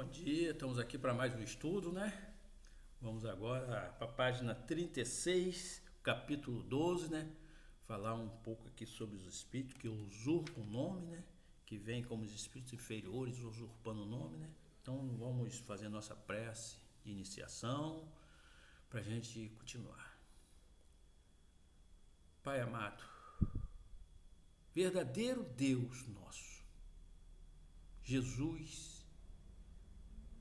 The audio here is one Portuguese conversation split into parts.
Bom dia, estamos aqui para mais um estudo, né? Vamos agora para a página 36, capítulo 12, né? Falar um pouco aqui sobre os espíritos que usurpam o nome, né? Que vêm como os espíritos inferiores usurpando o nome, né? Então vamos fazer nossa prece de iniciação para a gente continuar. Pai amado, verdadeiro Deus nosso, Jesus,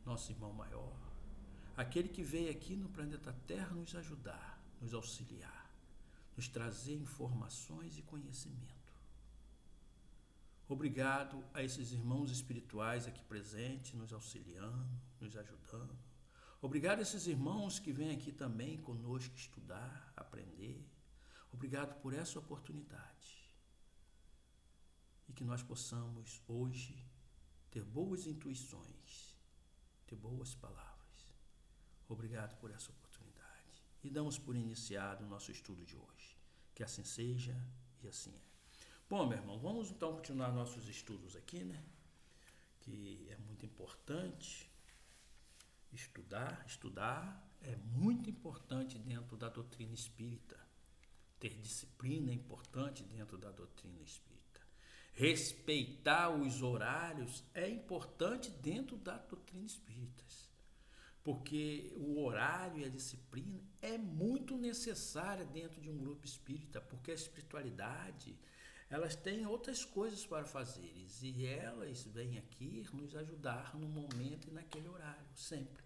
nosso irmão maior, aquele que veio aqui no planeta Terra nos ajudar, nos auxiliar, nos trazer informações e conhecimento. Obrigado a esses irmãos espirituais aqui presentes, nos auxiliando, nos ajudando. Obrigado a esses irmãos que vêm aqui também conosco estudar, aprender. Obrigado por essa oportunidade. E que nós possamos hoje ter boas intuições, ter boas palavras. Obrigado por essa oportunidade. E damos por iniciado o nosso estudo de hoje. Que assim seja e assim é. Bom, meu irmão, vamos então continuar nossos estudos aqui, né? Que é muito importante estudar. Estudar é muito importante dentro da doutrina espírita. Ter disciplina é importante dentro da doutrina espírita. Respeitar os horários é importante dentro da doutrina espírita. Porque o horário e a disciplina é muito necessária dentro de um grupo espírita, porque a espiritualidade, elas têm outras coisas para fazer, e elas vêm aqui nos ajudar no momento e naquele horário, sempre.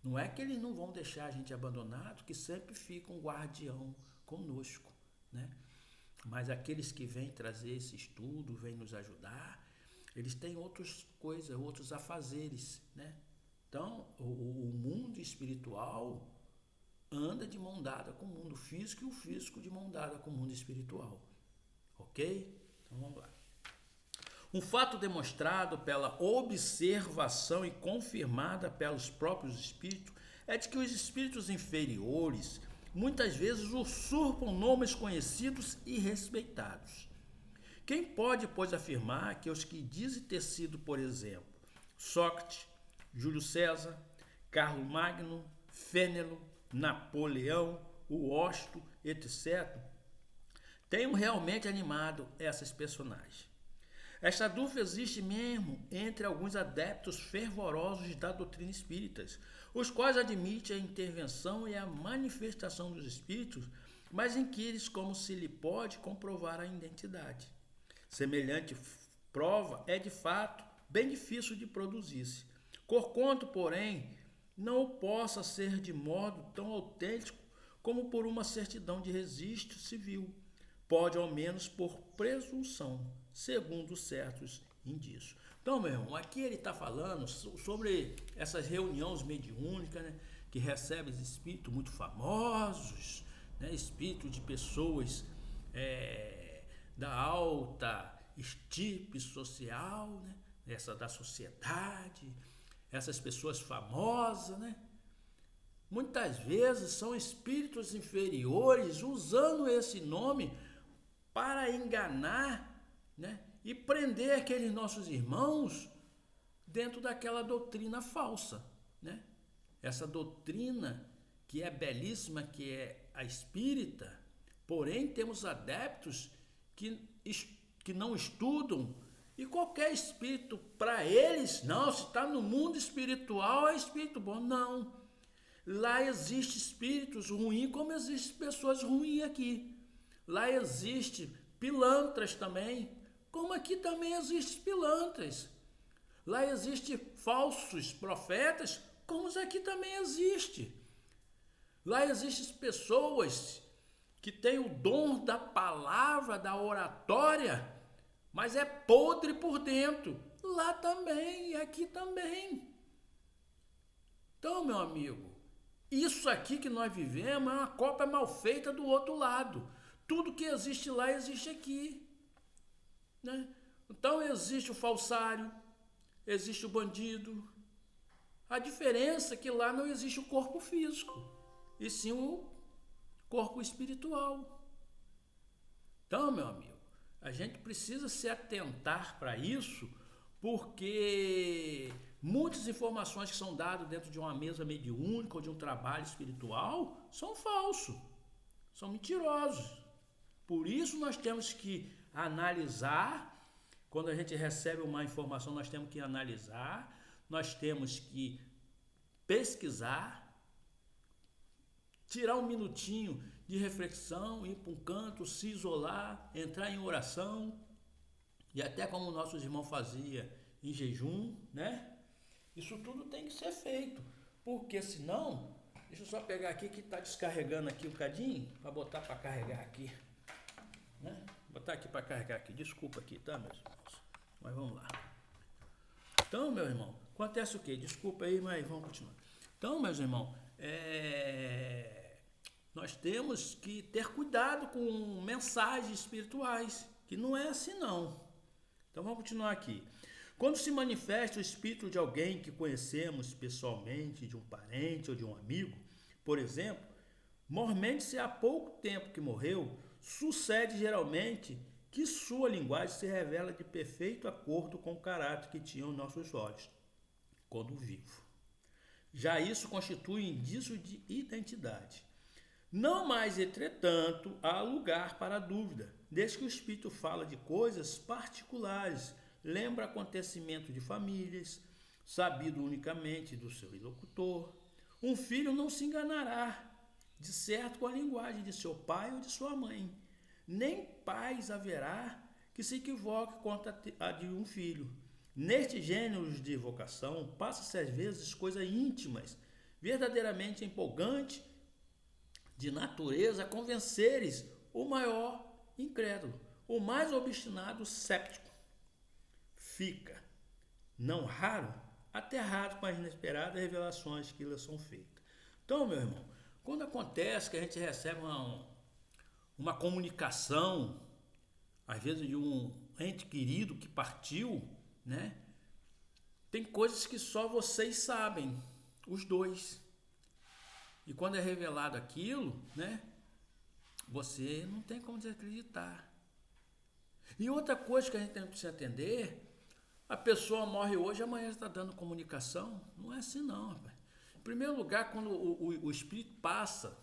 Não é que eles não vão deixar a gente abandonado, que sempre fica um guardião conosco, né? Mas aqueles que vêm trazer esse estudo, vêm nos ajudar, eles têm outras coisas, outros afazeres, né? Então, o mundo espiritual anda de mão dada com o mundo físico e o físico de mão dada com o mundo espiritual. Ok? Então vamos lá. Um fato demonstrado pela observação e confirmada pelos próprios espíritos é de que os espíritos inferiores muitas vezes usurpam nomes conhecidos e respeitados. Quem pode, pois, afirmar que os que dizem ter sido, por exemplo, Sócrates, Júlio César, Carlos Magno, Fênelon, Napoleão, Washington, etc., tenham realmente animado essas personagens? Esta dúvida existe mesmo entre alguns adeptos fervorosos da doutrina espírita, os quais admitem a intervenção e a manifestação dos espíritos, mas inquirem como se lhe pode comprovar a identidade. Semelhante prova é, de fato, bem difícil de produzir-se. Porquanto, porém, não possa ser de modo tão autêntico como por uma certidão de registro civil, pode ao menos por presunção, segundo certos indícios. Então, meu irmão, aqui ele está falando sobre essas reuniões mediúnicas, né, que recebem espíritos muito famosos, né, espíritos de pessoas da alta estirpe social, né, da sociedade, essas pessoas famosas, né? Muitas vezes são espíritos inferiores usando esse nome para enganar, né? E prender aqueles nossos irmãos dentro daquela doutrina falsa, né? Essa doutrina que é belíssima, que é a espírita, porém temos adeptos que não estudam. E qualquer espírito, para eles, não, se está no mundo espiritual, é espírito bom. Não. Lá existe espíritos ruins, como existem pessoas ruins aqui. Lá existe pilantras também, como aqui também existem pilantras. Lá existe falsos profetas, como aqui também existe. Lá existem pessoas que têm o dom da palavra, da oratória, mas é podre por dentro. Lá também e aqui também. Então, meu amigo, isso aqui que nós vivemos é uma cópia mal feita do outro lado. Tudo que existe lá existe aqui, né? Então existe o falsário, existe o bandido. A diferença é que lá não existe o corpo físico, e sim o corpo espiritual. Então, meu amigo, a gente precisa se atentar para isso, porque Muitas informações que são dadas dentro de uma mesa mediúnica ou de um trabalho espiritual são falsos, são mentirosos. Por isso nós temos que analisar. Quando a gente recebe uma informação, nós temos que analisar, nós temos que pesquisar, tirar um minutinho de reflexão, ir para um canto, se isolar, entrar em oração, e até como nossos irmãos faziam em jejum, né? Isso tudo tem que ser feito, porque senão, deixa eu só pegar aqui que está descarregando aqui um bocadinho, para botar para carregar aqui, né? Botar aqui para carregar aqui, desculpa aqui, tá, meus irmãos? Mas vamos lá. Então, meu irmão, acontece o quê? Desculpa aí, mas vamos continuar. Então, meus irmãos, nós temos que ter cuidado com mensagens espirituais, que não é assim não. Então vamos continuar aqui. Quando se manifesta o espírito de alguém que conhecemos pessoalmente, de um parente ou de um amigo, por exemplo, mormente-se há pouco tempo que morreu, sucede geralmente que sua linguagem se revela de perfeito acordo com o caráter que tinham nossos olhos, quando vivo. Já isso constitui indício de identidade. Não mais, entretanto, há lugar para dúvida, desde que o espírito fala de coisas particulares, lembra acontecimento de famílias, sabido unicamente do seu interlocutor. Um filho não se enganará, de certo, com a linguagem de seu pai ou de sua mãe. Nem pais haverá que se equivoque contra a de um filho. Neste gênero de evocação, passa-se às vezes coisas íntimas, verdadeiramente empolgantes, de natureza a convenceres o maior incrédulo, o mais obstinado séptico. Fica, não raro, aterrado com as inesperadas revelações que lhe são feitas. Então, meu irmão, quando acontece que a gente recebe uma comunicação, às vezes de um ente querido que partiu, né? Tem coisas que só vocês sabem, os dois. E quando é revelado aquilo, né? Você não tem como desacreditar. E outra coisa que a gente tem que se atender, a pessoa morre hoje, amanhã está dando comunicação. Não é assim não, rapaz. Em primeiro lugar, quando o espírito passa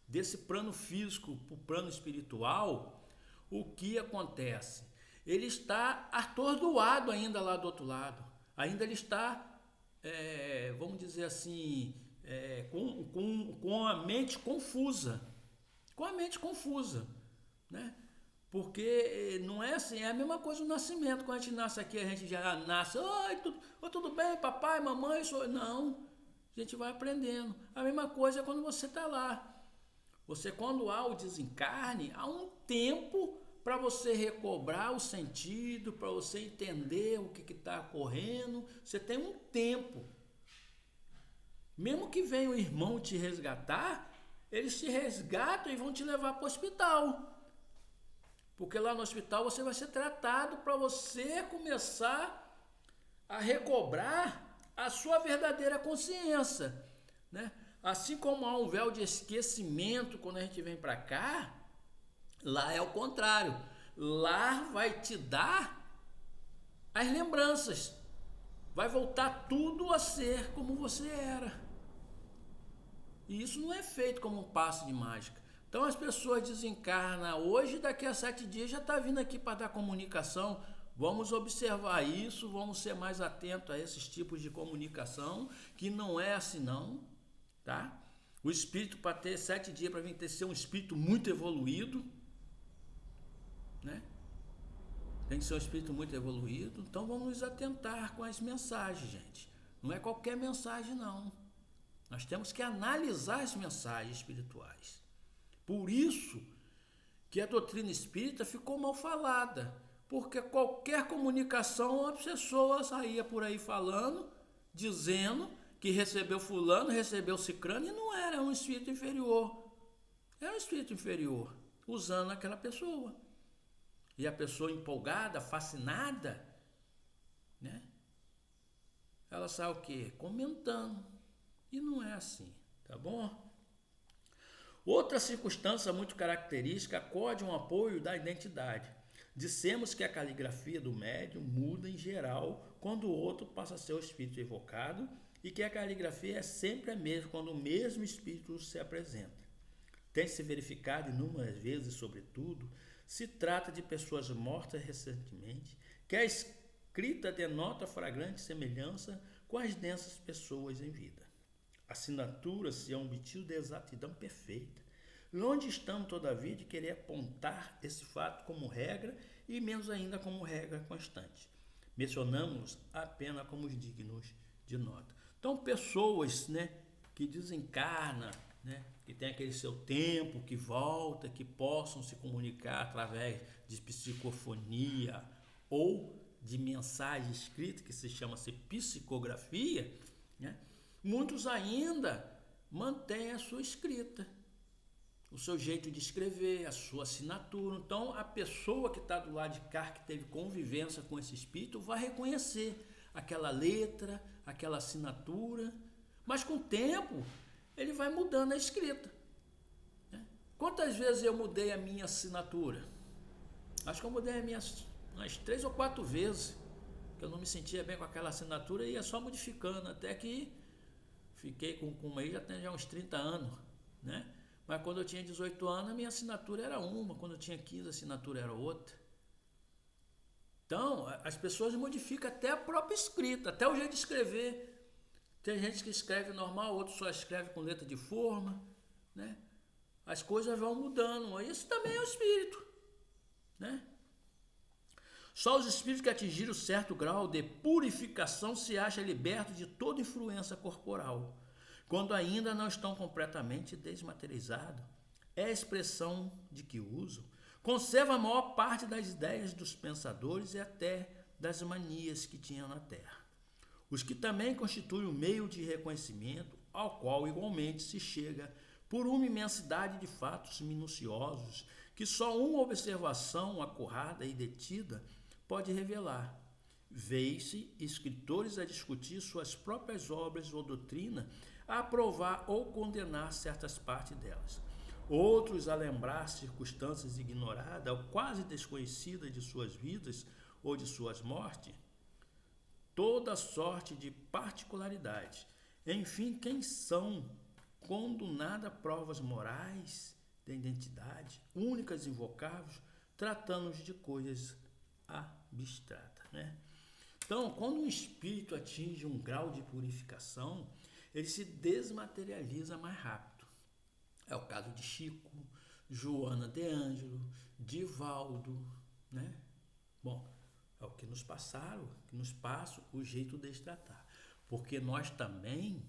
desse plano físico para o plano espiritual, o que acontece? Ele está atordoado ainda lá do outro lado. Ainda ele está, vamos dizer assim, com a mente confusa. Com a mente confusa, né? Porque não é assim, é a mesma coisa do nascimento. Quando a gente nasce aqui, a gente já nasce, oi, tudo bem, papai, mamãe, não. A gente vai aprendendo. A mesma coisa é quando você está lá. Você, quando há o desencarne, há um tempo para você recobrar o sentido, para você entender o que está ocorrendo. Você tem um tempo. Mesmo que venha o irmão te resgatar, eles te resgatam e vão te levar para o hospital. Porque lá no hospital você vai ser tratado para você começar a recobrar a sua verdadeira consciência, né? Assim como há um véu de esquecimento quando a gente vem para cá, lá é o contrário. Lá vai te dar as lembranças. Vai voltar tudo a ser como você era. E isso não é feito como um passe de mágica. Então as pessoas desencarnam hoje, daqui a 7 dias já está vindo aqui para dar comunicação. Vamos observar isso, vamos ser mais atentos a esses tipos de comunicação, que não é assim não, tá? O espírito, para ter 7 dias, para vir ter ser um espírito muito evoluído, né? Tem que ser um espírito muito evoluído. Então vamos nos atentar com as mensagens, gente. Não é qualquer mensagem não. Nós temos que analisar as mensagens espirituais. Por isso que a doutrina espírita ficou mal falada, porque qualquer comunicação a pessoa saía por aí falando, dizendo que recebeu fulano, recebeu cicrano, e não era um espírito inferior. Era um espírito inferior, usando aquela pessoa. E a pessoa empolgada, fascinada, né? Ela sai o quê? Comentando. E não é assim, tá bom? Outra circunstância muito característica acorde um apoio da identidade. Dissemos que a caligrafia do médium muda em geral quando o outro passa a ser o espírito evocado e que a caligrafia é sempre a mesma quando o mesmo espírito se apresenta. Tem-se verificado inúmeras vezes, sobretudo, se trata de pessoas mortas recentemente, que a escrita denota flagrante semelhança com as densas pessoas em vida. Assinatura-se é um obtido de exatidão perfeita. Longe estamos, todavia, de querer apontar esse fato como regra e menos ainda como regra constante. Mencionamos apenas como os dignos de nota. Então, pessoas, que desencarnam, que tem aquele seu tempo, que volta, que possam se comunicar através de psicofonia ou de mensagem escrita, que se chama-se psicografia, muitos ainda mantêm a sua escrita, o seu jeito de escrever, a sua assinatura. Então, a pessoa que está do lado de cá, que teve convivência com esse espírito, vai reconhecer aquela letra, aquela assinatura, mas com o tempo ele vai mudando a escrita. Quantas vezes eu mudei a minha assinatura? Acho que eu mudei a minha umas 3 ou 4 vezes, que eu não me sentia bem com aquela assinatura e ia só modificando, até que fiquei com aí já uns 30 anos, Mas quando eu tinha 18 anos, a minha assinatura era uma, quando eu tinha 15, a assinatura era outra. Então, as pessoas modificam até a própria escrita, até o jeito de escrever. Tem gente que escreve normal, outro só escreve com letra de forma, As coisas vão mudando. Isso também é o espírito, Só os espíritos que atingiram certo grau de purificação se acham libertos de toda influência corporal. Quando ainda não estão completamente desmaterializados, é a expressão de que usam, conserva a maior parte das ideias dos pensadores e até das manias que tinham na Terra. Os que também constituem o meio de reconhecimento, ao qual igualmente se chega por uma imensidade de fatos minuciosos que só uma observação acurada e detida pode revelar. Vê-se escritores a discutir suas próprias obras ou doutrina, a aprovar ou condenar certas partes delas. Outros a lembrar circunstâncias ignoradas ou quase desconhecidas de suas vidas ou de suas mortes. Toda sorte de particularidades. Enfim, quem são, quando nada provas morais da identidade, únicas e invocáveis, tratando-nos de coisas abstratas, Então, quando um espírito atinge um grau de purificação, ele se desmaterializa mais rápido. É o caso de Chico, Joana de Ângelo, Divaldo, Bom, é o que nos passaram, que nos passa o jeito de tratar. Porque nós também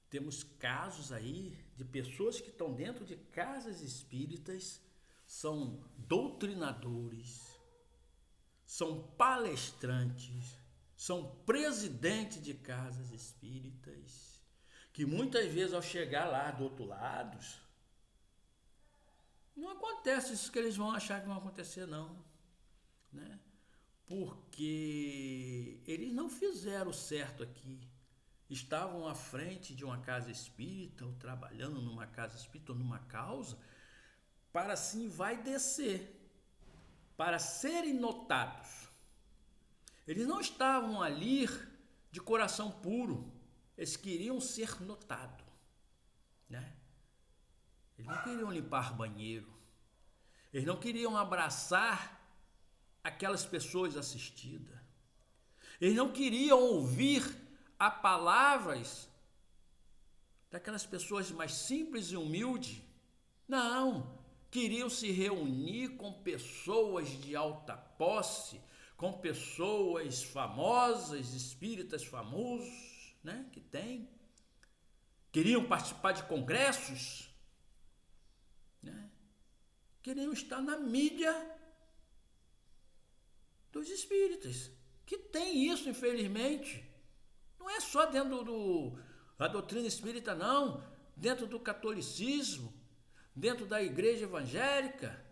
temos casos aí de pessoas que estão dentro de casas espíritas, são doutrinadores, são palestrantes, são presidentes de casas espíritas, que muitas vezes ao chegar lá do outro lado, não acontece isso que eles vão achar que vai acontecer, não. Porque eles não fizeram certo aqui. Estavam à frente de uma casa espírita, ou trabalhando numa casa espírita, ou numa causa, para assim vai descer, para serem notados. Eles não estavam ali de coração puro, eles queriam ser notados, Eles não queriam limpar banheiro, eles não queriam abraçar aquelas pessoas assistidas, eles não queriam ouvir as palavras daquelas pessoas mais simples e humildes, não, queriam se reunir com pessoas de alta posse, com pessoas famosas, espíritas famosos, que tem. Queriam participar de congressos, Queriam estar na mídia dos espíritas, que tem isso, infelizmente. Não é só dentro da doutrina espírita, não. Dentro do catolicismo, dentro da igreja evangélica,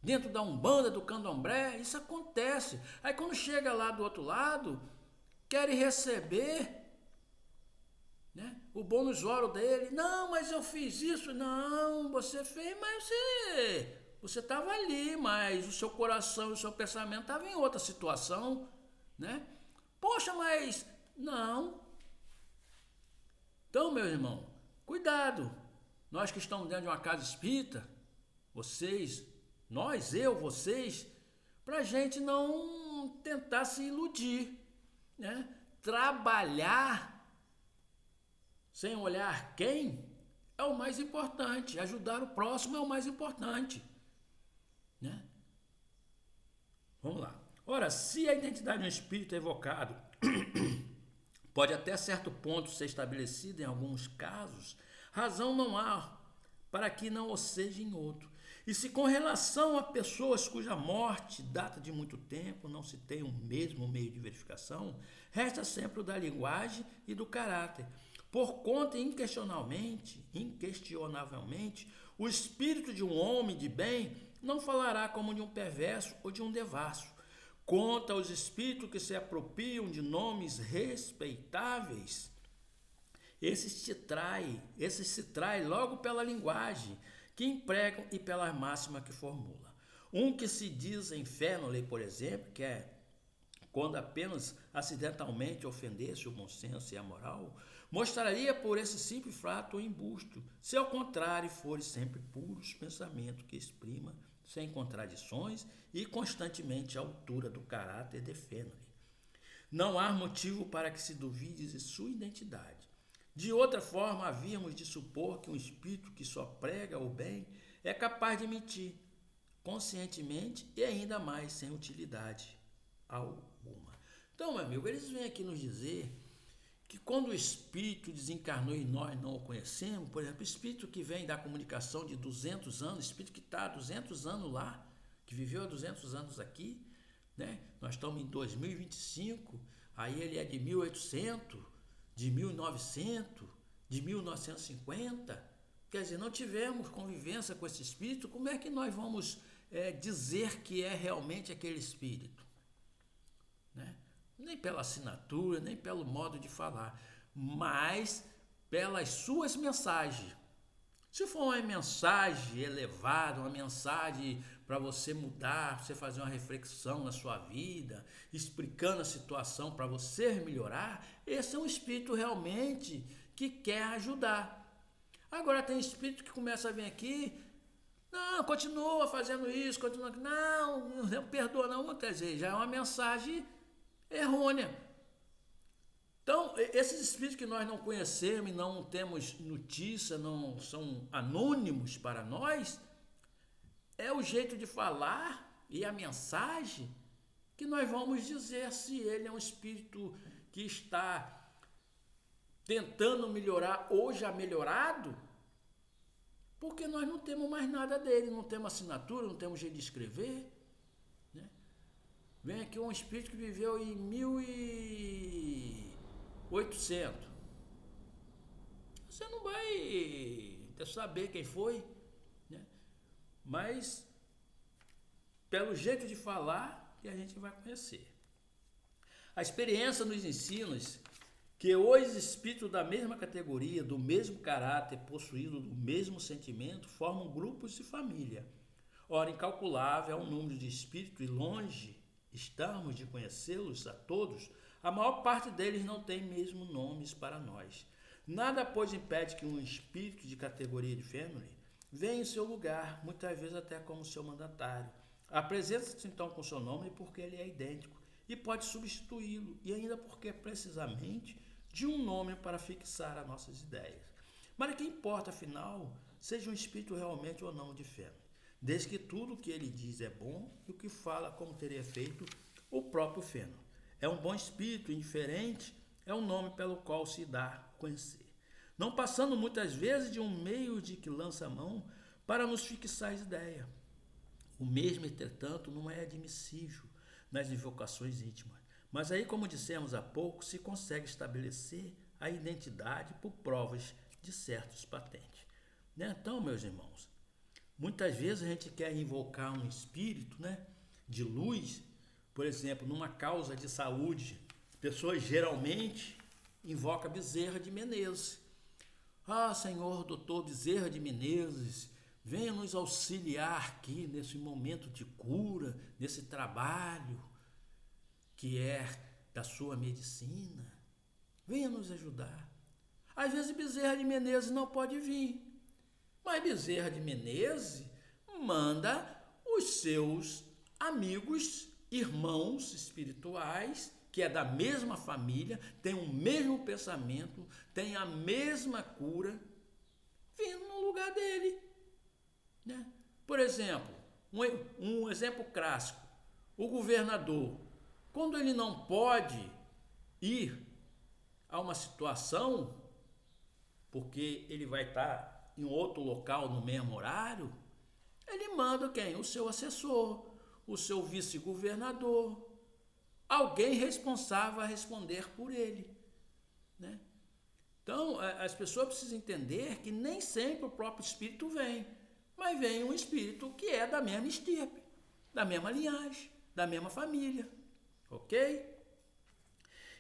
dentro da Umbanda, do Candomblé, isso acontece. Aí quando chega lá do outro lado, querem receber o bônus ouro dele. Não, mas eu fiz isso. Não, você fez, mas você Você estava ali, mas o seu coração e o seu pensamento estavam em outra situação, né? Poxa, mas não. Então, meu irmão, cuidado. Nós que estamos dentro de uma casa espírita, vocês, nós, eu, vocês, para a gente não tentar se iludir, né? Trabalhar sem olhar quem é o mais importante. Ajudar o próximo é o mais importante, né? Vamos lá. Ora, se a identidade de um espírito é evocado, pode até certo ponto ser estabelecida em alguns casos, razão não há para que não o seja em outro. E se com relação a pessoas cuja morte data de muito tempo não se tem o mesmo meio de verificação, resta sempre o da linguagem e do caráter. Por conta, inquestionavelmente, o espírito de um homem de bem não falará como de um perverso ou de um devasso. Conta aos espíritos que se apropriam de nomes respeitáveis, esses se trai logo pela linguagem que empregam e pela máxima que formula. Um que se diz infernole, por exemplo, que é quando apenas acidentalmente ofendesse o bom senso e a moral, mostraria por esse simples fato o embusto, se ao contrário fores sempre puros pensamento que exprima, sem contradições e constantemente à altura do caráter de Fênole. Não há motivo para que se duvide de sua identidade. De outra forma, havíamos de supor que um espírito que só prega o bem é capaz de mentir, conscientemente e ainda mais sem utilidade alguma. Então, meu amigo, eles vêm aqui nos dizer que quando o espírito desencarnou e nós não o conhecemos, por exemplo, o espírito que vem da comunicação de 200 anos, o espírito que está há 200 anos lá, que viveu há 200 anos aqui, né? Nós estamos em 2025, aí ele é de 1800, de 1900, de 1950, quer dizer, não tivemos convivência com esse espírito, como é que nós vamos dizer que é realmente aquele espírito? Né? Nem pela assinatura, nem pelo modo de falar, mas pelas suas mensagens. Se for uma mensagem elevada, uma mensagem para você mudar, para você fazer uma reflexão na sua vida, explicando a situação para você melhorar, esse é um espírito realmente que quer ajudar. Agora tem espírito que começa a vir aqui, não, continua fazendo isso, continua, não perdoa não, quer dizer, já é uma mensagem errônea. Então, esses espíritos que nós não conhecemos e não temos notícia, não são anônimos para nós, é o jeito de falar e a mensagem que nós vamos dizer se ele é um espírito que está tentando melhorar ou já melhorado, porque nós não temos mais nada dele, não temos assinatura, não temos jeito de escrever. Né? Vem aqui um espírito que viveu em 1800. Você não vai saber quem foi, né? Mas pelo jeito de falar que a gente vai conhecer. A experiência nos ensina que os espíritos da mesma categoria, do mesmo caráter, possuídos do mesmo sentimento, formam grupos de família. Ora, incalculável é o número de espíritos e longe estamos de conhecê-los a todos, a maior parte deles não tem mesmo nomes para nós. Nada, pois, impede que um espírito de categoria de Fênole venha em seu lugar, muitas vezes até como seu mandatário. Apresenta-se então com seu nome porque ele é idêntico e pode substituí-lo, e ainda porque precisamente de um nome para fixar as nossas ideias. Mas que importa, afinal, seja um espírito realmente ou não de Fênole, desde que tudo o que ele diz é bom e o que fala como teria feito o próprio Fênole. É um bom espírito, indiferente, é um nome pelo qual se dá a conhecer. Não passando muitas vezes de um meio de que lança a mão para nos fixar as ideias. O mesmo, entretanto, não é admissível nas invocações íntimas. Mas aí, como dissemos há pouco, se consegue estabelecer a identidade por provas de certos patentes. Né? Então, meus irmãos, muitas vezes a gente quer invocar um espírito, né, de luz, por exemplo, numa causa de saúde. Pessoas geralmente invocam Bezerra de Menezes. Ah, Senhor, doutor Bezerra de Menezes, Venha nos auxiliar aqui nesse momento de cura, nesse trabalho que é da sua medicina. Venha nos ajudar. Às vezes Bezerra de Menezes não pode vir, mas Bezerra de Menezes manda os seus amigos, irmãos espirituais, que é da mesma família, tem o mesmo pensamento, tem a mesma cura, vindo no lugar dele. Né? Por exemplo, um exemplo clássico, o governador, quando ele não pode ir a uma situação, porque ele vai estar em outro local no mesmo horário, ele manda quem? O seu assessor, o seu vice-governador, alguém responsável a responder por ele. Né? Então, as pessoas precisam entender que nem sempre o próprio espírito vem, mas vem um espírito que é da mesma estirpe, da mesma linhagem, da mesma família. Ok?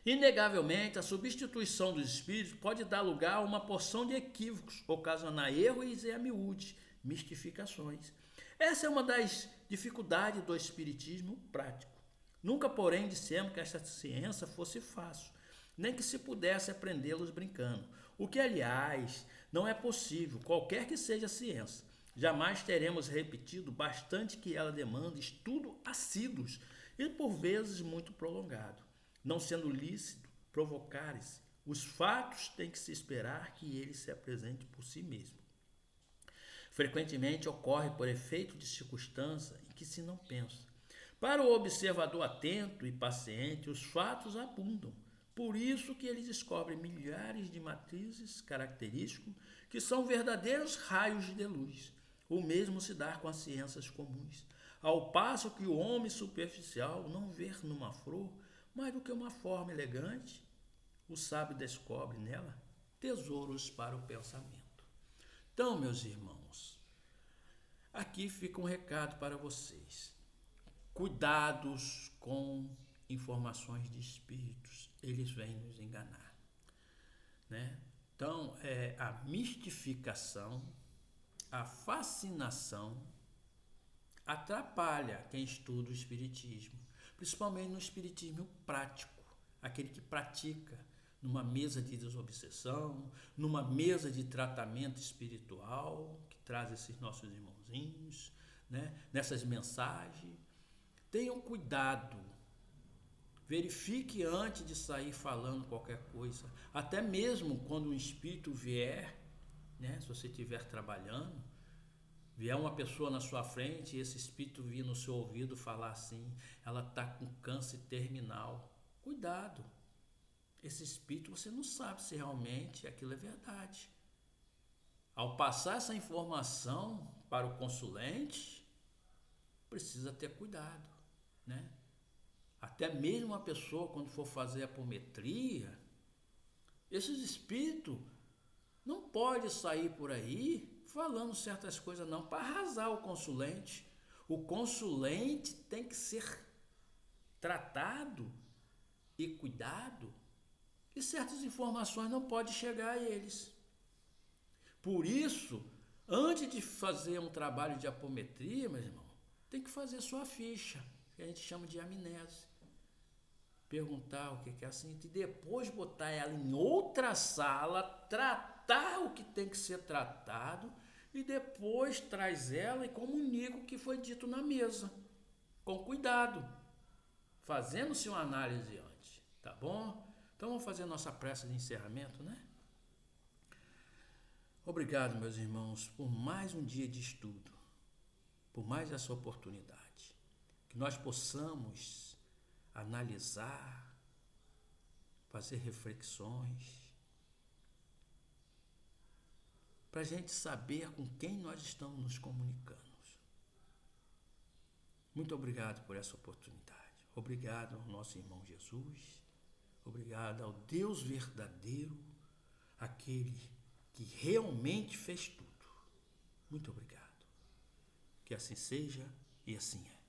Inegavelmente, a substituição dos espíritos pode dar lugar a uma porção de equívocos, ocasionar erros e a miúde, mistificações. Essa é uma das dificuldades do espiritismo prático. Nunca, porém, dissemos que esta ciência fosse fácil, nem que se pudesse aprendê-los brincando. O que, aliás, não é possível, qualquer que seja a ciência. Jamais teremos repetido bastante que ela demanda estudo assíduos e, por vezes, muito prolongado. Não sendo lícito provocar-se, os fatos têm que se esperar que ele se apresente por si mesmo. Frequentemente ocorre por efeito de circunstância em que se não pensa. Para o observador atento e paciente, os fatos abundam. Por isso que ele descobre milhares de matrizes características que são verdadeiros raios de luz. O mesmo se dá com as ciências comuns. Ao passo que o homem superficial não vê numa flor mais do que uma forma elegante, o sábio descobre nela tesouros para o pensamento. Então, meus irmãos, aqui fica um recado para vocês. Cuidados com informações de espíritos, eles vêm nos enganar. Né? Então, a mistificação, a fascinação atrapalha quem estuda o espiritismo, principalmente no espiritismo prático, aquele que pratica numa mesa de desobsessão, numa mesa de tratamento espiritual, que traz esses nossos irmãozinhos, né? Nessas mensagens. Tenham cuidado, verifique antes de sair falando qualquer coisa, até mesmo quando um espírito vier, né? Se você estiver trabalhando, vier uma pessoa na sua frente e esse espírito vir no seu ouvido falar assim, ela está com câncer terminal. Cuidado. Esse espírito você não sabe se realmente aquilo é verdade. Ao passar essa informação para o consulente, precisa ter cuidado. Né? Até mesmo uma pessoa, quando for fazer apometria, esses espíritos não podem sair por aí falando certas coisas não, para arrasar o consulente. O consulente tem que ser tratado e cuidado, e certas informações não podem chegar a eles. Por isso, antes de fazer um trabalho de apometria, meu irmão, tem que fazer sua ficha, que a gente chama de amnese. Perguntar o que é assim, e depois botar ela em outra sala, tratar o que tem que ser tratado, e depois traz ela e comunica o que foi dito na mesa, com cuidado, fazendo-se uma análise antes, tá bom? Então vamos fazer nossa prece de encerramento, né? Obrigado, meus irmãos, por mais um dia de estudo, por mais essa oportunidade, que nós possamos analisar, fazer reflexões, para a gente saber com quem nós estamos nos comunicando. Muito obrigado por essa oportunidade. Obrigado ao nosso irmão Jesus. Obrigado ao Deus verdadeiro, aquele que realmente fez tudo. Muito obrigado. Que assim seja e assim é.